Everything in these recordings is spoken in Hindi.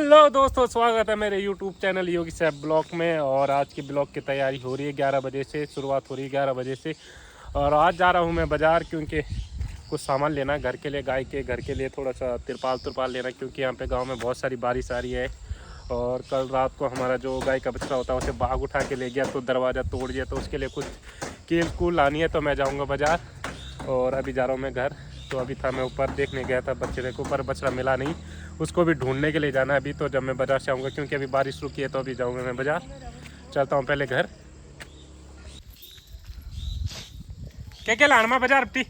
हेलो दोस्तों, स्वागत है मेरे यूट्यूब चैनल योगी सैफ ब्लॉग में। और आज की ब्लॉग की तैयारी हो रही है 11 बजे से, शुरुआत हो रही है 11 बजे से। और आज जा रहा हूँ मैं बाज़ार, क्योंकि कुछ सामान लेना है घर के लिए, गाय के घर के लिए थोड़ा सा तिरपाल लेना, क्योंकि यहाँ पे गांव में बहुत सारी बारिश आ रही है। और कल रात को हमारा जो गाय का बछड़ा होता है उसे बाघ उठा के ले गया, तो दरवाज़ा तोड़ दिया, तो उसके लिए कुछ कील कूल लानी है। तो मैं जाऊँगा बाज़ार और अभी जा रहा हूँ मैं घर। तो अभी था मैं ऊपर देखने गया था बछड़े को, ऊपर बछड़ा मिला नहीं, उसको भी ढूंढने के लिए जाना है अभी। तो जब मैं बाज़ार से आऊँगा, क्योंकि अभी बारिश रुकी है, तो अभी जाऊँगा मैं बाज़ार। चलता हूँ पहले घर। क्या लाना बाजार अपटी?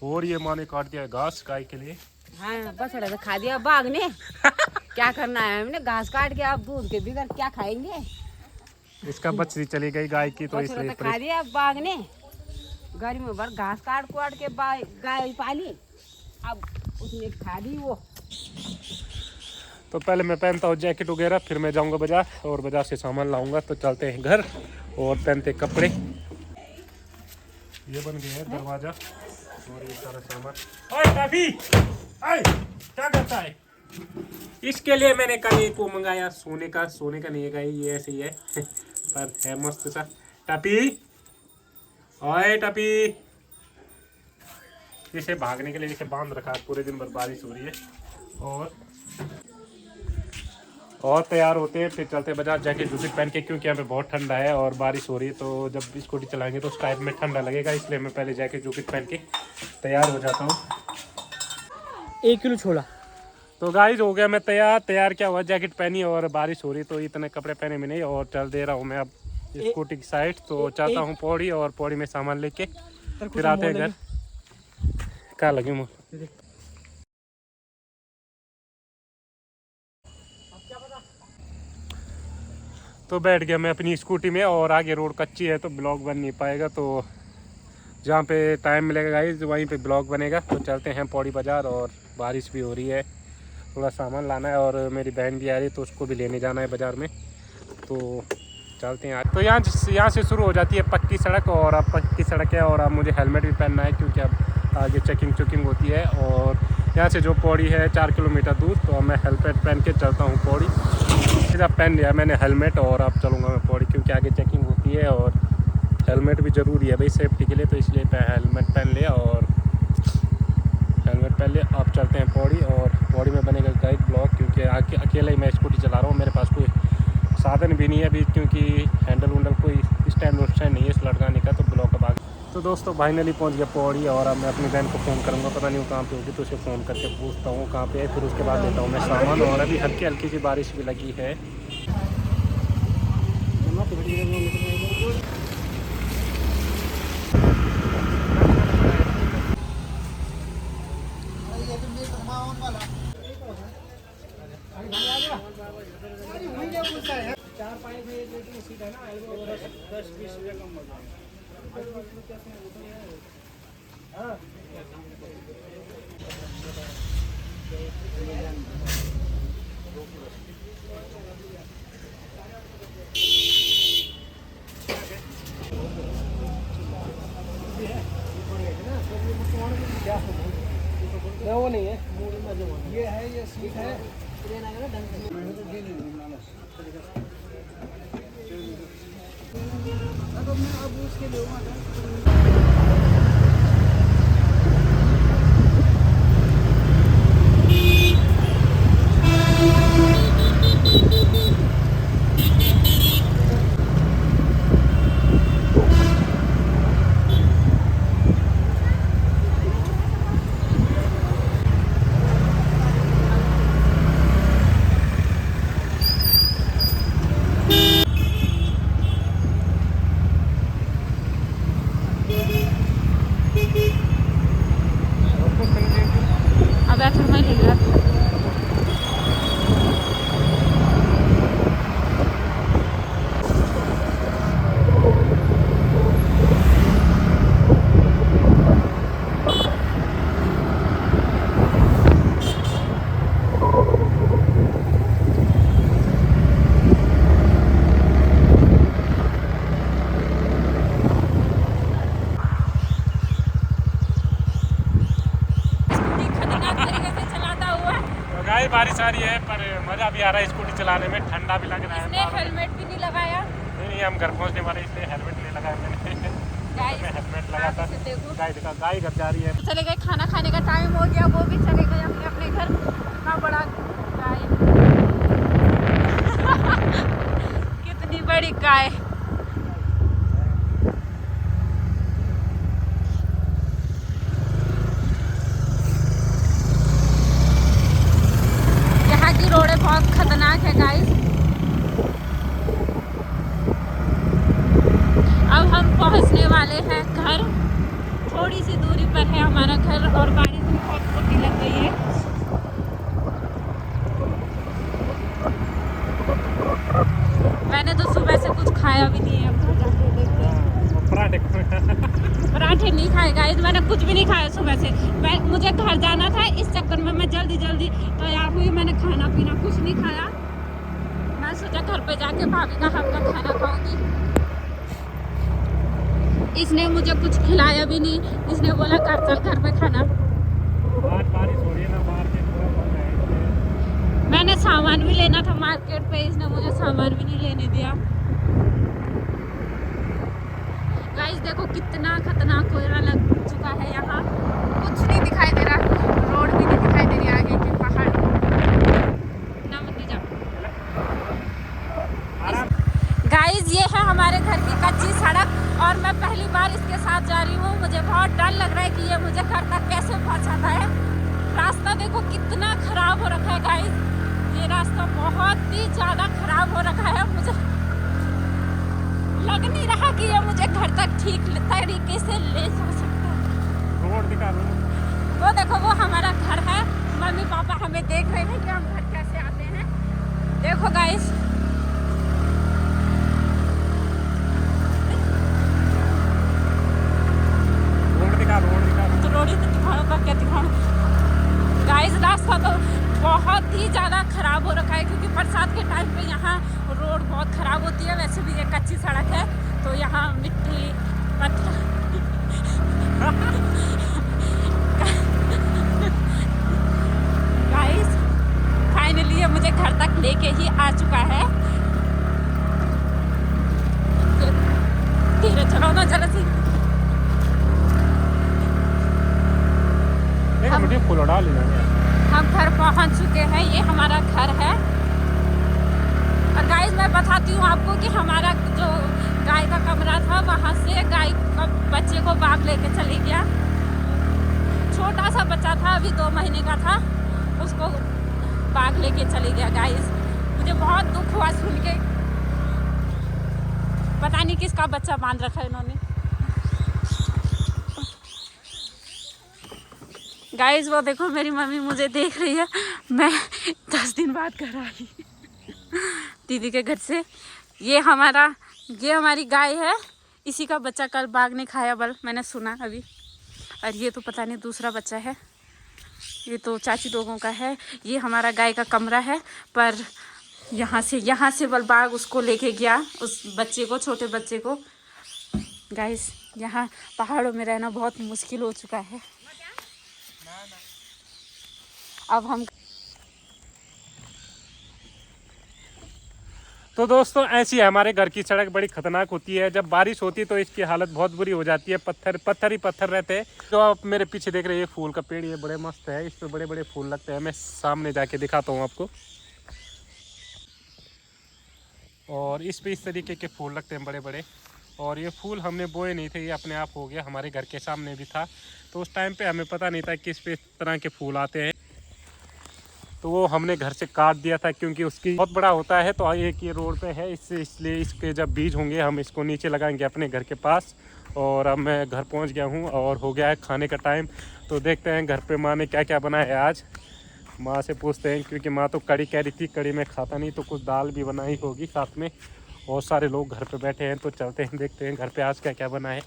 और ये माँ ने काट दिया घास गाय के लिए। हाँ, बछड़ा तो खा दिया बाघ ने। क्या करना है हमने, घास काट के आप दूध के बिगर क्या खाएंगे। इसका बछड़ी चली गई गाय की, तो इसलिए खा दिया बाघ ने। गर्मी भर घास काट के गाय पाली, अब उसने खा दी वो। तो पहले मैं पहनता हूँ जैकेट वगैरह, फिर मैं जाऊँगा बाजार और बाजार से सामान लाऊंगा। तो चलते हैं घर और पहनते कपड़े। ये बन गया है दरवाजा और ये सारा सामान। ओए काफी, ओए क्या करता है? इसके लिए मैंने कल एक वो मंगाया सोने का नहीं है, ये ऐसे ही है पर है मस्त सा। टपी, ओए टपी, इसे भागने के लिए इसे बांध रखा है, पूरे दिन भर बारिश हो रही है। और तैयार होते हैं, फिर चलते हैं बाजार। जैकेट जूकेट पहन के, क्योंकि यहाँ पे बहुत ठंडा है और बारिश हो रही है, तो जब स्कूटी चलाएंगे तो उस टाइप में ठंडा लगेगा, इसलिए मैं पहले जैकेट जूकेट पहन के तैयार हो जाता हूँ। 1 किलो छोला। तो गाइस हो गया मैं तैयार क्या हुआ, जैकेट पहनी और बारिश हो रही, तो इतने कपड़े पहने में नहीं। और चल दे रहा हूँ मैं अब स्कूटी की साइड। तो चाहता हूँ पौड़ी, और पौड़ी में सामान लेके फिर आते हैं घर। क्या लगे मुझे तो बैठ गया मैं अपनी स्कूटी में, और आगे रोड कच्ची है तो ब्लॉग बन नहीं पाएगा। तो जहाँ पे टाइम मिलेगा गाइस वहीं पे ब्लॉग बनेगा। तो चलते हैं पौड़ी बाज़ार, और बारिश भी हो रही है, थोड़ा सामान लाना है, और मेरी बहन भी आ रही है तो उसको भी लेने जाना है बाज़ार में। तो चलते हैं आज। तो यहाँ से शुरू हो जाती है पक्की सड़क, और अब पक्की सड़क है, और अब मुझे हेलमेट भी पहनना है, क्योंकि अब आगे चेकिंग होती है। और यहाँ से जो पौड़ी है 4 किलोमीटर दूर, तो अब मैं हेलमेट पहन के चलता हूँ पौड़ी। फिर अब पहन लिया मैंने हेलमेट, और अब चलूँगा मैं पौड़ी, क्योंकि आगे चेकिंग होती है और हेलमेट भी ज़रूरी है भाई सेफ्टी के लिए, तो इसलिए हेलमेट पहन लिया। और हेलमेट पहन लिया, अब चलते हैं पौड़ी। और पौड़ी में बनेगा गाइड ब्लॉग, क्योंकि अकेले ही मैं स्कूटी चला रहा हूँ, मेरे पास कोई साधन भी नहीं है अभी, क्योंकि हैंडल वंडल कोई स्टैंड नहीं है इस लटकाने का। तो ब्लॉक अब आगे। तो दोस्तों फाइनली पहुंच गया पौड़ी, और अब मैं अपनी बहन को फ़ोन करूंगा, पता नहीं वो कहाँ पे होगी, तो उसे फ़ोन करके पूछता हूँ कहाँ पे है, फिर उसके बाद लेता हूँ मैं सामान। और अभी हल्की हल्की सी बारिश भी लगी है। वो नहीं है, ये है, ये सीट है। अब उसके लिए जा रही है, पर मज़ा भी आ रहा है स्कूटी चलाने में, ठंडा भी लग रहा है। हेलमेट भी नहीं लगाया। नहीं, हम घर पहुंचने वाले, इसलिए हेलमेट नहीं लगाया मैंने। मैं हेलमेट लगा था। गाय घर जा रही है। चले गए, खाना खाने का टाइम हो गया, वो भी चले गए अपने अपने घर। इतना बड़ा गाय कितनी बड़ी गाय। यहाँ की रोडें बहुत खतरनाक है गाइस। अब हम पहुंचने वाले हैं घर। थोड़ी सी दूरी पर है हमारा घर और गाड़ी भी बहुत छोटी लग गई है। मैंने तो सुबह से कुछ खाया भी नहीं है। अब घर जाके देखते हैं। पराठे नहीं खाए गाइस, मैंने कुछ भी नहीं खाया सुबह से। मुझे घर जाना था, इस चक्कर में मैं जल्दी जल्दी तैयार हुई। मैंने खाना पीना कुछ नहीं खाया। मैं सोचा घर पे जाके भाभी का हाथ का खाना खाऊंगी। इसने मुझे कुछ खिलाया भी नहीं। इसने बोला घर चल, घर में खाना। बारिश हो रही है ना, मार्केट पूरा बंद है। मैंने सामान भी लेना था मार्केट पे, इसने मुझे सामान भी नहीं लेने दिया। गाइस देखो कितना खतरनाक कोहरा लग चुका है यहाँ। कुछ नहीं दिखाई दे रहा, रोड भी नहीं दिखाई दे रही, आगे के पहाड़ ना मत जा। गाइस ये है हमारे घर की कच्ची सड़क और मैं पहली बार इसके साथ जा रही हूँ। मुझे बहुत डर लग रहा है कि ये मुझे घर तक कैसे पहुँचाता है। रास्ता देखो कितना खराब हो रखा है गाइस। ये रास्ता बहुत ही ज़्यादा खराब हो रखा है। मुझे लग नहीं रहा कि ये मुझे घर तक ठीक तरीके से ले जा सकता है। रोड दिखा दो। वो देखो वो हमारा घर है। मम्मी पापा हमें देख रहे हैं कि हम घर कैसे आते हैं। देखो गाइस तो रोड ही तो दिखाओ का क्या दिखाऊं। गाइस रास्ता तो बहुत ही ज़्यादा खराब हो रखा है क्योंकि बरसात के टाइम पे यहाँ रोड बहुत खराब होती है। वैसे भी ये कच्ची सड़क है तो यहाँ मिट्टी पत्थर गाइस फाइनली ये मुझे घर तक लेके ही आ चुका है। धीरे चलो ना जरा सी। हम घर पहुंच चुके हैं। ये हमारा घर है और गाइस मैं बताती हूँ आपको कि हमारा जो गाय का कमरा था वहाँ से गाय का बच्चे को बाघ लेके चली गया। छोटा सा बच्चा था, अभी 2 महीने का था, उसको बाघ लेके चली गया। गाइस मुझे बहुत दुख हुआ सुन के। पता नहीं किसका बच्चा बांध रखा है इन्होंने। गाइस वो देखो मेरी मम्मी मुझे देख रही है। मैं 10 दिन बाद घर आई दीदी के घर से। ये हमारी गाय है। इसी का बच्चा कल बाघ ने खाया बल, मैंने सुना अभी। और ये तो पता नहीं दूसरा बच्चा है, ये तो चाची लोगों का है। ये हमारा गाय का कमरा है पर यहाँ से बल बाघ उसको लेके गया, उस बच्चे को, छोटे बच्चे को। गाइस यहाँ पहाड़ों में रहना बहुत मुश्किल हो चुका है। अब हम तो दोस्तों ऐसी है हमारे घर की सड़क, बड़ी खतरनाक होती है। जब बारिश होती है तो इसकी हालत बहुत बुरी हो जाती है। पत्थर ही पत्थर रहते हैं। जो आप मेरे पीछे देख रहे हैं फूल का पेड़, ये बड़े मस्त है। इस पे बड़े बड़े फूल लगते हैं। मैं सामने जाके दिखाता हूँ आपको। और इस पे इस तरीके के फूल लगते हैं बड़े बड़े। और ये फूल हमने बोए नहीं थे, ये अपने आप हो गया। हमारे घर के सामने भी था तो उस टाइम पे हमें पता नहीं था कि इस पे इस तरह के फूल आते हैं। तो वो हमने घर से काट दिया था क्योंकि उसकी बहुत बड़ा होता है। तो एक ये रोड पे है, इसलिए इसके जब बीज होंगे हम इसको नीचे लगाएंगे अपने घर के पास। और अब मैं घर पहुंच गया हूं और हो गया है खाने का टाइम। तो देखते हैं घर पे माँ ने क्या क्या बनाया है आज। माँ से पूछते हैं क्योंकि माँ तो कड़ी कह रही थी, कड़ी में खाता नहीं, तो कुछ दाल भी बनाई होगी साथ में। बहुत सारे लोग घर पे बैठे हैं तो चलते हैं देखते हैं घर पे आज क्या क्या बना है।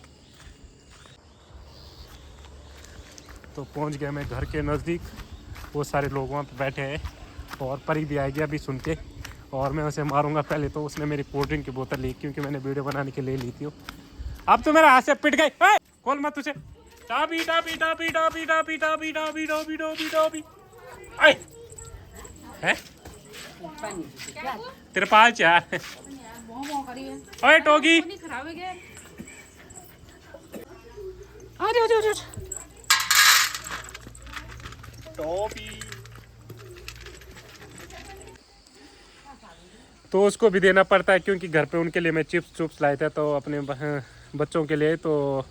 तो पहुँच गया मैं घर के नज़दीक। वो सारे लोग वहाँ पे बैठे हैं और परी भी आएगी अभी सुन के, और मैं उसे मारूंगा। पहले तो उसने मेरी कोल्ड ड्रिंक की बोतल ली क्योंकि मैंने वीडियो बनाने के लिए ली थी। अब तो मेरा हाथ से पिट गई। खोल मत तुझे। डाबी डाबी डाबी डाबी डाबी डाबी डाबी डाबी डाबी डाबी। है तिरपाल चा ओए टोगी खराब है क्या आ टोपी तो उसको भी देना पड़ता है क्योंकि घर पे उनके लिए मैं चिप्स चुप्स लाए थे तो अपने बच्चों के लिए तो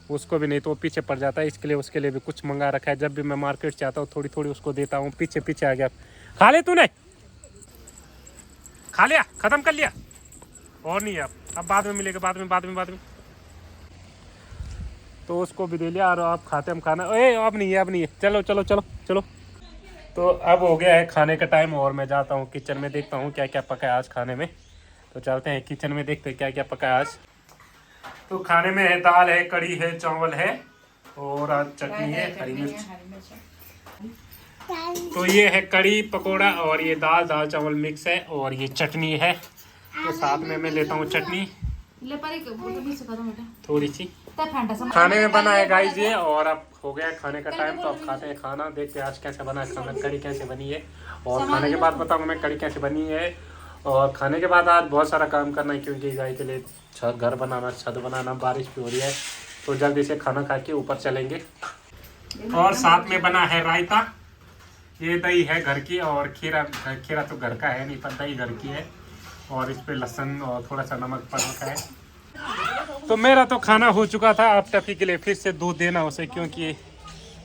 उसको भी नहीं तो पीछे पड़ जाता है इसके लिए उसके लिए भी कुछ मंगा रखा है। जब भी मैं मार्केट से आता हूँ थोड़ी थोड़ी उसको देता हूँ। पीछे पीछे आ गया। खा ले तूने खा लिया खत्म कर लिया और नहीं अब बाद में मिलेगा बाद में तो उसको भी दे लिया और आप खाते हम खाना अब नहीं है चलो तो अब हो गया है खाने का टाइम और मैं जाता हूँ किचन में देखता हूँ क्या क्या पका है आज खाने में। तो चलते हैं किचन में देखते हैं क्या क्या पका है आज। तो खाने में है दाल है कड़ी है चावल है और आज चटनी है हरी मिर्च। तो ये है कड़ी पकोड़ा और ये दाल चावल मिक्स है और ये चटनी है। तो साथ में मैं लेता हूँ चटनी थोड़ी सी। खाने में बना है गाइस ये और अब हो गया खाने का टाइम तो अब खाते हैं खाना। देखते हैं आज कैसे बना है खाना कड़ी कैसे बनी है और खाने के बाद बताऊंगा मैं कड़ी कैसे बनी है। और खाने के बाद आज बहुत सारा काम करना है क्योंकि गाय के लिए घर बनाना छत बनाना बारिश भी हो रही है तो जल्दी से खाना खा के ऊपर चलेंगे। और साथ में बना है रायता। ये दही है घर की और खीरा तो घर का है नहीं पर दही घर की है और इस पे लहसुन और थोड़ा सा नमक पड़ रखा है। तो मेरा तो खाना हो चुका था। अब टपी के लिए फिर से दूध देना उसे क्योंकि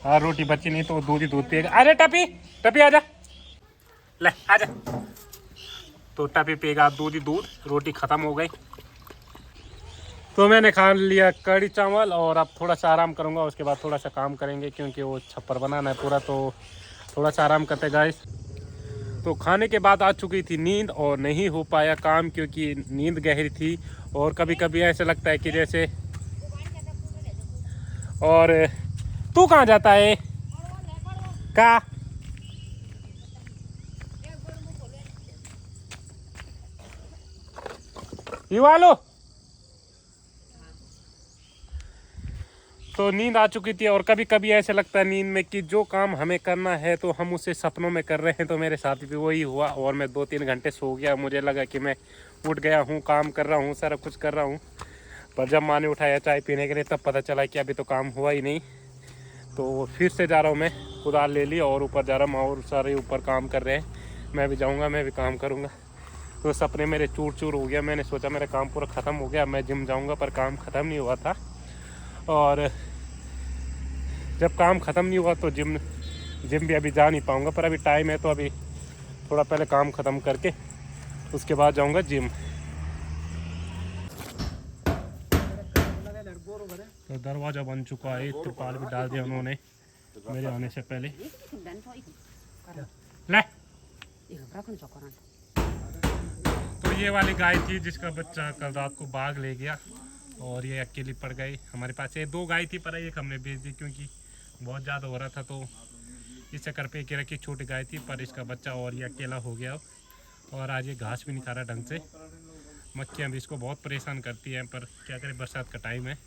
रोटी बची नहीं तो दूध ही दूध पिएगा। अरे टपी आजा ले आजा। तो टपी पिएगा दूध ही दूध रोटी खत्म हो गई। तो मैंने खा लिया कड़ी चावल और अब थोड़ा सा आराम करूंगा उसके बाद थोड़ा सा काम करेंगे क्योंकि वो छप्पर बनाना है पूरा तो थोड़ा सा आराम करते गाइस। तो खाने के बाद आ चुकी थी नींद और नहीं हो पाया काम क्योंकि नींद गहरी थी और कभी कभी ऐसा लगता है कि जैसे। और तू कहाँ जाता है का युवा लो। तो नींद आ चुकी थी और कभी कभी ऐसे लगता है नींद में कि जो काम हमें करना है तो हम उसे सपनों में कर रहे हैं। तो मेरे साथ भी वही हुआ और मैं 2-3 घंटे सो गया। मुझे लगा कि मैं उठ गया हूँ काम कर रहा हूँ सारा कुछ कर रहा हूँ पर जब माँ ने उठाया चाय पीने के लिए तब पता चला कि अभी तो काम हुआ ही नहीं। तो फिर से जा रहा हूँ मैं कुदाल ले ली और ऊपर जा रहा हूँ और सारे ऊपर काम कर रहे हैं। मैं भी जाऊँगा मैं भी काम करूँगा। तो सपने मेरे चूर चूर हो गया। मैंने सोचा मेरा काम पूरा ख़त्म हो गया मैं जिम जाऊँगा पर काम ख़त्म नहीं हुआ था। और जब काम ख़त्म नहीं हुआ तो जिम भी अभी जा नहीं पाऊँगा पर अभी टाइम है तो अभी थोड़ा पहले काम ख़त्म करके उसके बाद जाऊँगा जिम। तो दरवाज़ा बन चुका है तिरपाल भी डाल दिया उन्होंने मेरे आने से पहले। ले तो ये वाली गाय थी जिसका बच्चा कल रात को बाघ ले गया और ये अकेली पड़ गई। हमारे पास ये 2 गाय थी पर एक हमने बेच दी क्योंकि बहुत ज़्यादा हो रहा था तो इस चक्कर पे एक रखी छोटी गाय थी पर इसका बच्चा और ये अकेला हो गया और आज ये घास भी नहीं खा रहा ढंग से। मक्खियाँ भी इसको बहुत परेशान करती हैं पर क्या करें बरसात का टाइम है।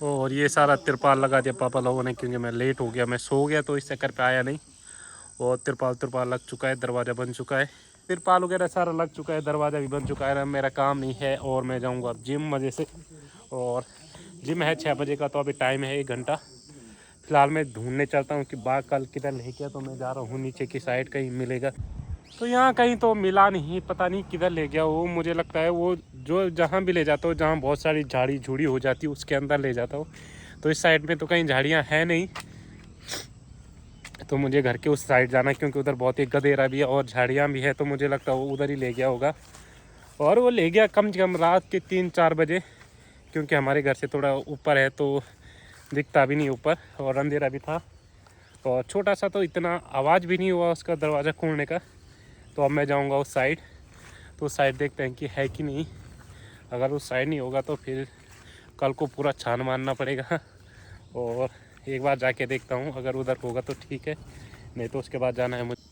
और ये सारा तिरपाल लगा दिया पापा लोगों ने क्योंकि मैं लेट हो गया मैं सो गया तो इस चक्कर पे आया नहीं। और तिरपाल लग चुका है दरवाज़ा बन चुका है तिरपाल वगैरह सारा लग चुका है दरवाज़ा भी बन चुका है। मेरा काम नहीं है और मैं जाऊंगा अब जिम मज़े से। और जिम है 6 बजे का तो अभी टाइम है 1 घंटा। फिलहाल मैं ढूंढने चलता हूँ कि बाघ कल किधर ले गया तो मैं जा रहा हूँ नीचे की साइड कहीं मिलेगा। तो यहाँ कहीं तो मिला नहीं पता नहीं किधर ले गया वो। मुझे लगता है वो जो जहाँ भी ले जाता हूँ जहाँ बहुत सारी झाड़ी झूड़ी हो जाती है उसके अंदर ले जाता हूँ। तो इस साइड में तो कहीं झाड़ियाँ हैं नहीं तो मुझे घर के उस साइड जाना है क्योंकि उधर बहुत ही गधेरा भी है और झाड़ियाँ भी है। तो मुझे लगता है वो उधर ही ले गया होगा और वो ले गया कम से कम रात के 3-4 बजे क्योंकि हमारे घर से थोड़ा ऊपर है तो दिखता भी नहीं ऊपर और अंधेरा भी था और छोटा सा तो इतना आवाज़ भी नहीं हुआ उसका दरवाज़ा खोलने का। तो अब मैं जाऊंगा उस साइड तो उस साइड देखते हैं कि है कि नहीं। अगर उस साइड नहीं होगा तो फिर कल को पूरा छान मारना पड़ेगा और एक बार जाके देखता हूँ अगर उधर होगा तो ठीक है नहीं तो उसके बाद जाना है मुझे।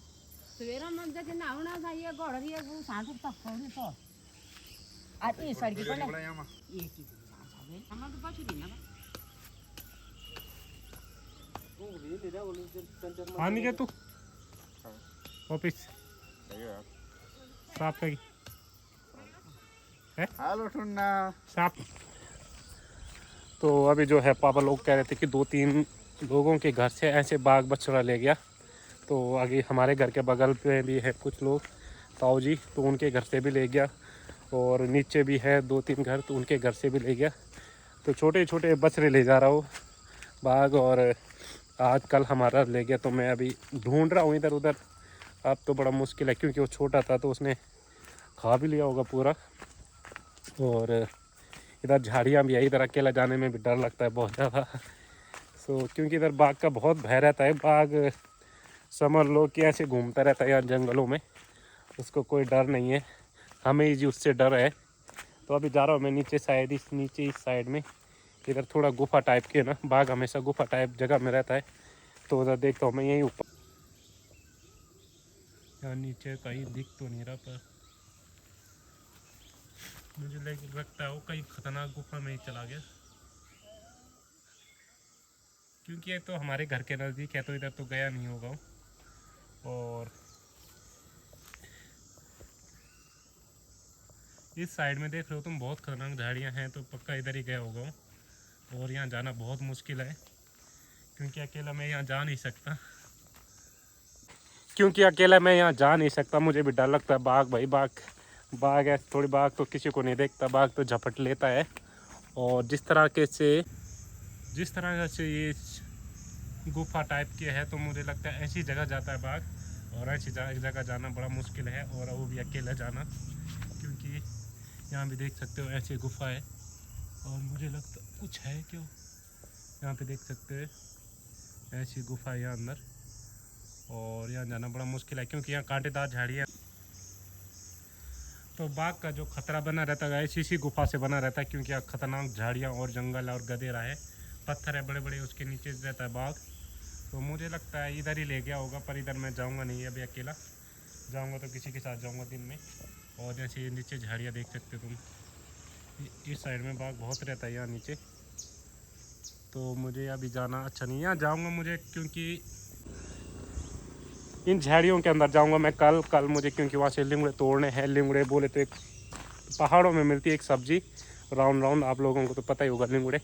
आने के तू ऑफिस साफ है साफ। तो अभी जो है पापा लोग कह रहे थे कि 2-3 लोगों के घर से ऐसे बाग बछड़ा ले गया। तो आगे हमारे घर के बगल पे भी है कुछ लोग ताऊ जी, तो उनके घर से भी ले गया। और नीचे भी है 2-3 घर, तो उनके घर से भी ले गया। तो छोटे छोटे बछड़े ले जा रहा हूँ बाग, और आज कल हमारा ले गया। तो मैं अभी ढूंढ रहा हूँ इधर उधर। अब तो बड़ा मुश्किल है क्योंकि वो छोटा था तो उसने खा भी लिया होगा पूरा। और इधर झाड़ियाँ भी है, इधर अकेला जाने में भी डर लगता है बहुत ज़्यादा। क्योंकि इधर बाघ का बहुत भय रहता है। बाघ समझ लो कि ऐसे घूमता रहता है यहाँ जंगलों में, उसको कोई डर नहीं है, हमें ही जी उससे डर है। तो अभी जा रहा हूँ मैं नीचे साइड, इस साइड में। इधर थोड़ा गुफा टाइप के ना, बाघ हमेशा गुफा टाइप जगह में रहता है। तो उधर देखता हूँ मैं यहीं ऊपर, यहाँ नीचे कहीं दिख तो नहीं रहा, पर मुझे लगता है वो कहीं खतरनाक गुफा में ही चला गया। क्योंकि ये तो हमारे घर के नज़दीक है, तो इधर तो गया नहीं होगा। और इस साइड में देख रहे हो तुम, बहुत खतरनाक झाड़ियाँ हैं, तो पक्का इधर ही गया होगा। और यहाँ जाना बहुत मुश्किल है क्योंकि अकेला मैं यहाँ जा नहीं सकता। मुझे भी डर लगता है। बाघ भाई बाघ है थोड़ी, बाघ तो किसी को नहीं देखता, बाघ तो झपट लेता है। और जिस तरह से ये गुफा टाइप के है, तो मुझे लगता है ऐसी जगह जाता है बाघ। और ऐसी जगह जाना बड़ा मुश्किल है, और वो भी अकेला जाना, क्योंकि यहाँ भी देख सकते हो ऐसी गुफा है। और मुझे लगता कुछ है क्यों, यहाँ पे देख सकते हो ऐसी गुफा है यहाँ अंदर। और यहाँ जाना बड़ा मुश्किल है क्योंकि यहाँ कांटेदार झाड़ी है। तो बाघ का जो खतरा बना रहता है इसी गुफा से बना रहता है, क्योंकि यहाँ खतरनाक झाड़ियाँ और जंगल और गधेरा है, पत्थर है बड़े बड़े, उसके नीचे रहता है बाघ। तो मुझे लगता है इधर ही ले गया होगा, पर इधर मैं जाऊँगा नहीं अभी, अकेला जाऊँगा तो किसी के साथ जाऊँगा दिन में। और जैसे ये नीचे झाड़ियाँ देख सकते हो तुम, इस साइड में बाघ बहुत रहता है यहाँ नीचे। तो मुझे अभी जाना अच्छा नहीं, यहाँ जाऊँगा मुझे, क्योंकि इन झाड़ियों के अंदर जाऊँगा मैं कल मुझे, क्योंकि वहाँ से लिंगड़े तोड़ने हैं। लिंगड़े बोले तो एक पहाड़ों में मिलती है एक सब्जी, राउंड, आप लोगों को तो पता ही होगा लिंगड़े।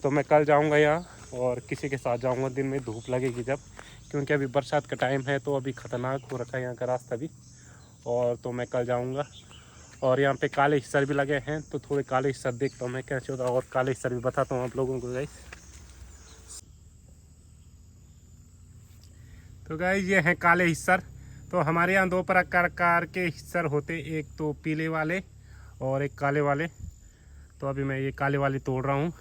तो मैं कल जाऊँगा यहाँ, और किसी के साथ जाऊँगा दिन में, धूप लगेगी जब, क्योंकि अभी बरसात का टाइम है, तो अभी ख़तरनाक हो रखा है यहाँ का रास्ता भी। और तो मैं कल जाऊँगा। और यहाँ पे काले हिस्सर भी लगे हैं, तो थोड़े काले हिस्सर देखता हूँ मैं कैसे होता है, और काले हिस्सर भी बताता हूँ आप लोगों को गाइस। तो गाइस ये हैं काले हिस्सर। तो हमारे यहाँ 2 प्रकार के हिस्सर होते, एक तो पीले वाले और एक काले वाले। तो अभी मैं ये काले वाले तोड़ रहा हूँ,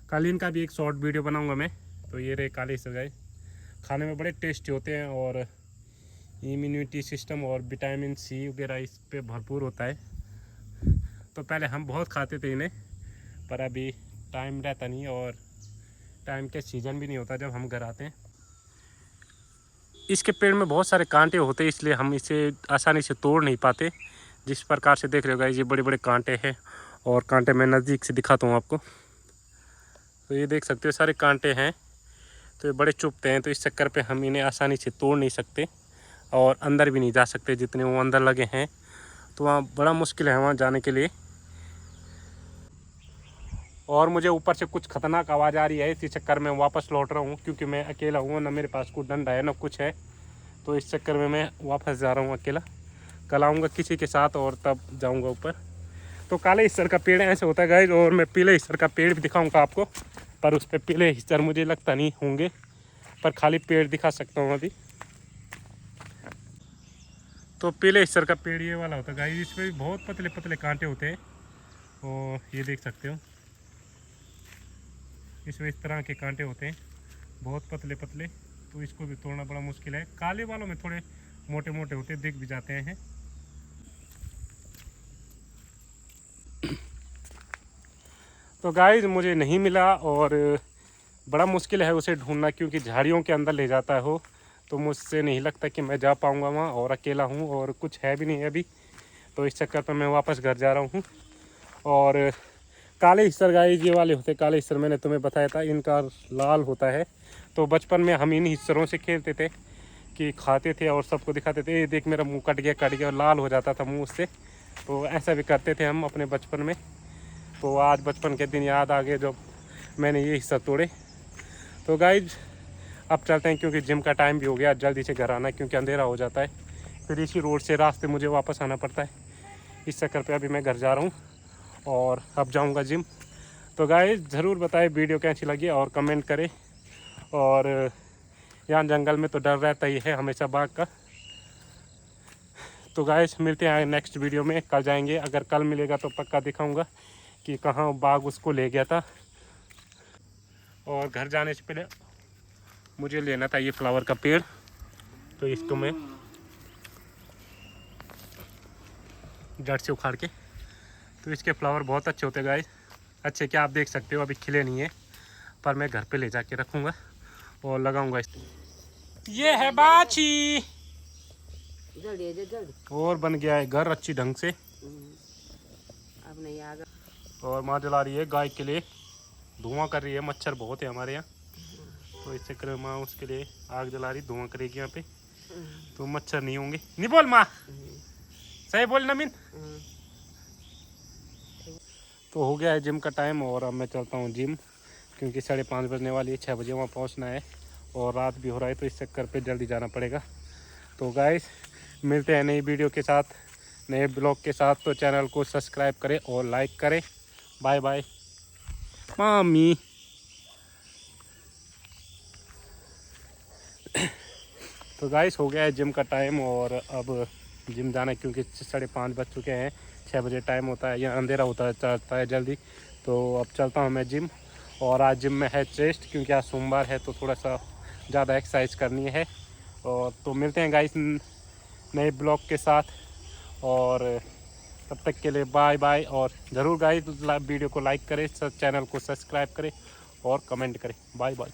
कल इनका भी एक शॉर्ट वीडियो बनाऊँगा मैं। तो ये रहे काले हिस्सर गाइस, खाने में बड़े टेस्टी होते हैं, और इम्यूनिटी सिस्टम और विटामिन सी वगैरह इस पे भरपूर होता है। तो पहले हम बहुत खाते थे इन्हें, पर अभी टाइम रहता नहीं, और टाइम के सीज़न भी नहीं होता जब हम घर आते हैं। इसके पेड़ में बहुत सारे कांटे होते हैं, इसलिए हम इसे आसानी से तोड़ नहीं पाते। जिस प्रकार से देख रहे हो गाइस, ये बड़े बड़े कांटे हैं, और कांटे मैं नज़दीक से दिखाता हूँ आपको। तो ये देख सकते हो सारे कांटे हैं, तो ये बड़े चुभते हैं, तो इस चक्कर पे हम इन्हें आसानी से तोड़ नहीं सकते, और अंदर भी नहीं जा सकते। जितने वो अंदर लगे हैं, तो वहाँ बड़ा मुश्किल है वहाँ जाने के लिए। और मुझे ऊपर से कुछ खतरनाक आवाज़ आ रही है, इसी चक्कर में वापस लौट रहा हूँ, क्योंकि मैं अकेला हूँ, ना मेरे पास कोई डंडा है ना कुछ है। तो इस चक्कर में मैं वापस जा रहा हूँ अकेला। कल आऊँगा किसी के साथ, और तब जाऊँगा ऊपर। तो काले हिस्सर का पेड़ ऐसे होता है गाइस, और मैं पीले हिस्सर का पेड़ भी दिखाऊँगा आपको, पर उस पर पीले हिस्सर मुझे लगता नहीं होंगे, पर खाली पेड़ दिखा सकता हूँ अभी। तो पीले हिस्सर का पेड़ ये वाला होता है गाइस, इसमें भी बहुत पतले पतले कांटे होते हैं, और ये देख सकते हो इसमें इस तरह के कांटे होते हैं, बहुत पतले पतले। तो इसको भी तोड़ना बड़ा मुश्किल है। काले वालों में थोड़े मोटे मोटे होते, दिख भी जाते हैं। तो गाइस मुझे नहीं मिला, और बड़ा मुश्किल है उसे ढूंढना, क्योंकि झाड़ियों के अंदर ले जाता हो, तो मुझसे नहीं लगता कि मैं जा पाऊँगा वहाँ, और अकेला हूँ, और कुछ है भी नहीं अभी। तो इस चक्कर पर मैं वापस घर जा रहा हूँ। और काले हिस्सर गाइस ये वाले होते, काले हिस्सर मैंने तुम्हें बताया था, इनका लाल होता है। तो बचपन में हम इन हिस्सरों से खेलते थे, कि खाते थे और सबको दिखाते थे, ये देख मेरा मुंह कट गया और लाल हो जाता था मुंह उससे। तो ऐसा भी करते थे हम अपने बचपन में। तो आज बचपन के दिन याद आ गए जब मैंने ये हिस्सा तोड़े। तो गाइज अब चलते हैं क्योंकि जिम का टाइम भी हो गया, जल्दी से घर आना क्योंकि अंधेरा हो जाता है, फिर इसी रोड से रास्ते मुझे वापस आना पड़ता है। इस चक्कर पे अभी मैं घर जा रहा हूँ और अब जाऊँगा जिम। तो गाइज ज़रूर बताएं वीडियो कैसी लगी और कमेंट करें। और यहाँ जंगल में तो डर रहता ही है हमेशा बाघ का। तो गाइज मिलते हैं नेक्स्ट वीडियो में। कल जाएंगे, अगर कल मिलेगा तो पक्का दिखाऊंगा कि कहाँ बाघ उसको ले गया था। और घर जाने से पहले मुझे लेना था ये फ्लावर का पेड़, तो इसको मैं जड़ से उखाड़ के, तो इसके फ्लावर बहुत अच्छे होते हैं गाइस। अच्छे क्या आप देख सकते हो, अभी खिले नहीं है पर मैं घर पे ले जाके रखूँगा और लगाऊंगा इस। ये है बाछी और बन गया है घर अच्छी ढंग से। अब नहीं आ गया। और माँ जला रही है गाय के लिए, धुआं कर रही है, मच्छर बहुत है हमारे यहाँ, तो इस चक्कर में माँ उसके लिए आग जला रही, धुआं करेगी यहाँ पे तो मच्छर नहीं होंगे। नहीं बोल माँ, सही बोल नमीन। तो हो गया है जिम का टाइम और अब मैं चलता हूँ जिम क्योंकि 5:30 बजने वाली है, 6 बजे वहाँ पहुँचना है और रात भी हो रहा है, तो इस चक्कर पे जल्दी जाना पड़ेगा। तो गाइस मिलते हैं नई वीडियो के साथ, नए ब्लॉग के साथ। तो चैनल को सब्सक्राइब करें और लाइक करें। बाय बाय मामी। तो गाइस हो गया है जिम का टाइम और अब जिम जाना है क्योंकि 5:30 बज चुके हैं, 6 बजे टाइम होता है, या अंधेरा होता है जल्दी। तो अब चलता हूँ मैं जिम। और आज जिम में है चेस्ट क्योंकि आज सोमवार है तो थोड़ा सा ज़्यादा एक्सरसाइज करनी है। और तो मिलते हैं गाइस नए ब्लॉग के साथ और तब तक के लिए बाय बाय। और ज़रूर गाइस वीडियो को लाइक करें, चैनल को सब्सक्राइब करें और कमेंट करें। Bye bye.